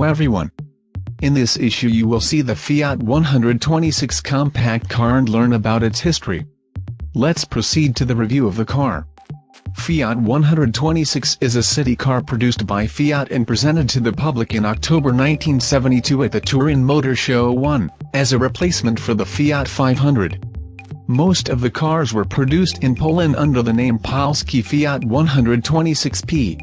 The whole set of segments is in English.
everyone. In this issue you will see the Fiat 126 compact car and learn about its history. Let's proceed to the review of the car. Fiat 126 is a city car produced by Fiat and presented to the public in October 1972 at the Turin Motor Show 1, as a replacement for the Fiat 500. Most of the cars were produced in Poland under the name Polski Fiat 126p.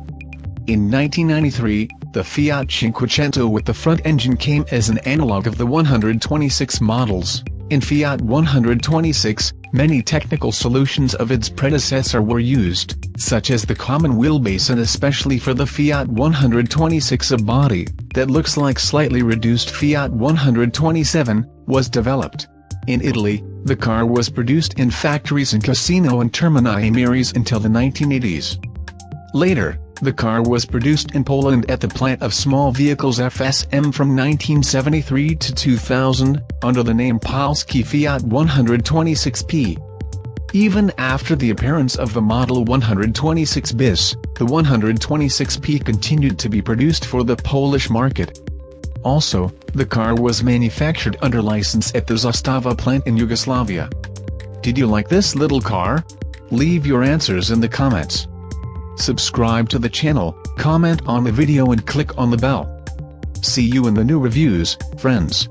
In 1993, the Fiat Cinquecento with the front engine came as an analog of the 126 models. In Fiat 126, many technical solutions of its predecessor were used, such as the common wheelbase, and especially for the Fiat 126 a body that looks like slightly reduced Fiat 127 was developed. In Italy, the car was produced in factories in Cassino and Termini Imerese until the 1980s. Later, the car was produced in Poland at the plant of small vehicles FSM from 1973 to 2000, under the name Polski Fiat 126p. Even after the appearance of the model 126 bis, the 126p continued to be produced for the Polish market. Also, the car was manufactured under license at the Zastava plant in Yugoslavia. Did you like this little car? Leave your answers in the comments. Subscribe to the channel, comment on the video and click on the bell. See you in the new reviews, friends.